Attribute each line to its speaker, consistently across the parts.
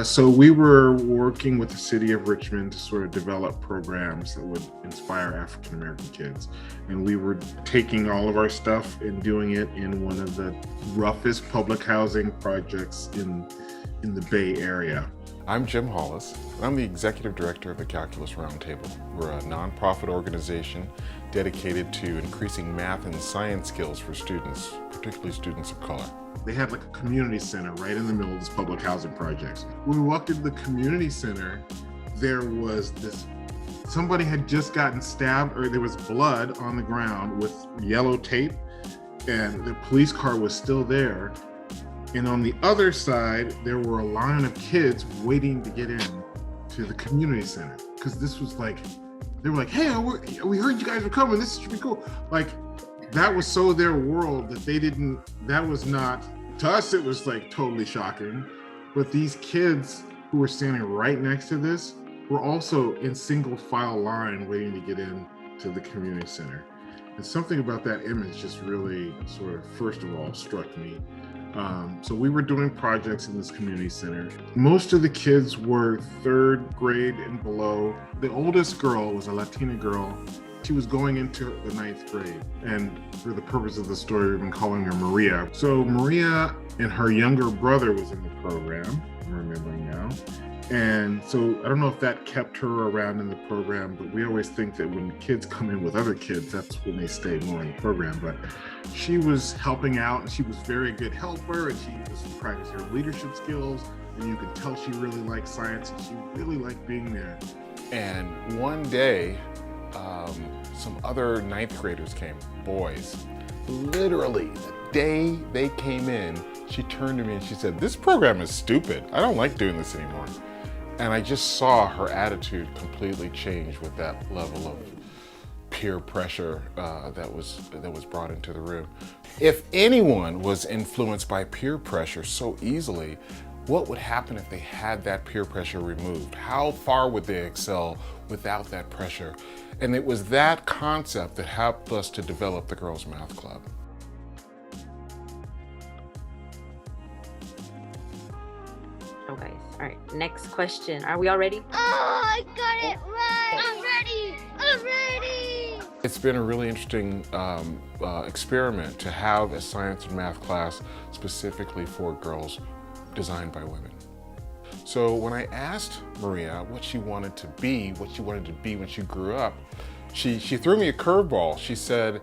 Speaker 1: So we were working with the city of Richmond to sort of develop programs that would inspire African American kids. And we were taking all of our stuff and doing it in one of the roughest public housing projects in the Bay Area.
Speaker 2: I'm Jim Hollis. I'm the Executive Director of the Calculus Roundtable. We're a nonprofit organization dedicated to increasing math and science skills for students, particularly students of color.
Speaker 1: They had like a community center right in the middle of this public housing project. When we walked into the community center, there was somebody had just gotten stabbed, or there was blood on the ground with yellow tape, and the police car was still there. And on the other side, there were a line of kids waiting to get in to the community center. Because this was like, they were like, hey, we heard you guys were coming, this should be cool. Like, that was so their world that that was not, to us it was like totally shocking. But these kids who were standing right next to this were also in single file line waiting to get in to the community center. And something about that image just really sort of, first of all, struck me. So we were doing projects in this community center. Most of the kids were third grade and below. The oldest girl was a Latina girl. She was going into the ninth grade. And for the purpose of the story, we've been calling her Maria. So Maria and her younger brother was in the program, I'm remembering now. And so I don't know if that kept her around in the program, but we always think that when kids come in with other kids, that's when they stay more in the program. But she was helping out, and she was a very good helper, and she was practicing her leadership skills, and you could tell she really liked science, and she really liked being there.
Speaker 2: And one day, some other ninth graders came, boys. Literally, the day they came in, she turned to me and she said, "This program is stupid. I don't like doing this anymore." And I just saw her attitude completely change with that level of peer pressure that was brought into the room. If anyone was influenced by peer pressure so easily, what would happen if they had that peer pressure removed? How far would they excel without that pressure? And it was that concept that helped us to develop the Girls Math Club.
Speaker 3: Okay, all right, next question. Are we all ready?
Speaker 4: Oh, I got it right! I'm ready!
Speaker 2: It's been a really interesting experiment to have a science and math class specifically for girls designed by women. So when I asked Maria what she wanted to be when she grew up, she threw me a curveball. She said,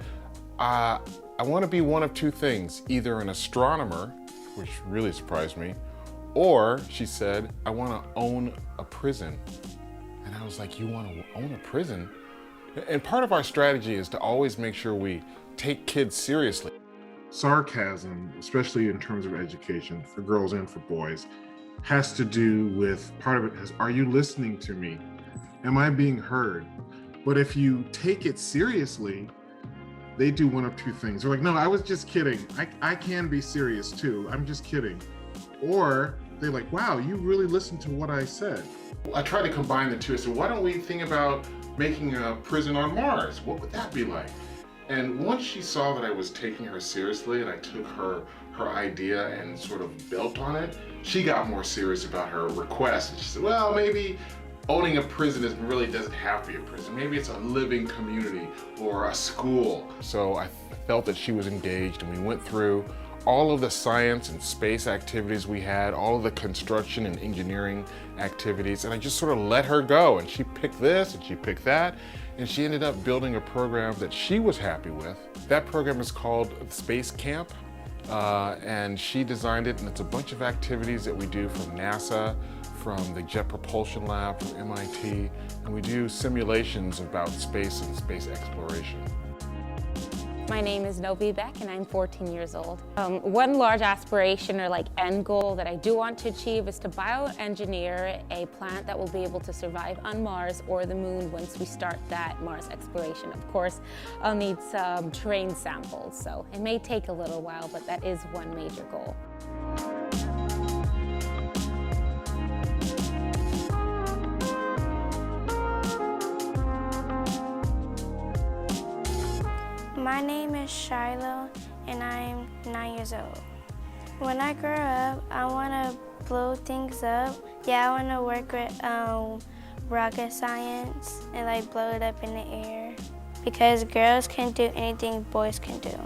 Speaker 2: I want to be one of two things, either an astronomer, which really surprised me, or she said, I want to own a prison. And I was like, you want to own a prison? And part of our strategy is to always make sure we take kids seriously.
Speaker 1: Sarcasm, especially in terms of education for girls and for boys, has to do with, part of it is, are you listening to me? Am I being heard? But if you take it seriously, they do one of two things. They're like, no, I was just kidding. I can be serious too. I'm just kidding. Or they're like, wow, you really listened to what I said. I tried to combine the two. I said, why don't we think about making a prison on Mars? What would that be like? And once she saw that I was taking her seriously and I took her idea and sort of built on it, she got more serious about her request. And she said, well, maybe owning a prison really doesn't have to be a prison. Maybe it's a living community or a school. So I felt that she was engaged, and we went through all of the science and space activities we had, all of the construction and engineering activities, and I just sort of let her go. And she picked this and she picked that, and she ended up building a program that she was happy with. That program is called Space Camp, and she designed it, and it's a bunch of activities that we do from NASA, from the Jet Propulsion Lab, from MIT, and we do simulations about space and space exploration.
Speaker 5: My name is Novi Beck and I'm 14 years old. One large aspiration or end goal that I do want to achieve is to bioengineer a plant that will be able to survive on Mars or the moon once we start that Mars exploration. Of course, I'll need some terrain samples, so it may take a little while, but that is one major goal.
Speaker 4: My name is Shiloh and I'm 9 years old. When I grow up, I want to
Speaker 6: blow things up. Yeah, I want to work with rocket science and like blow it up in the air because girls can do anything boys can do.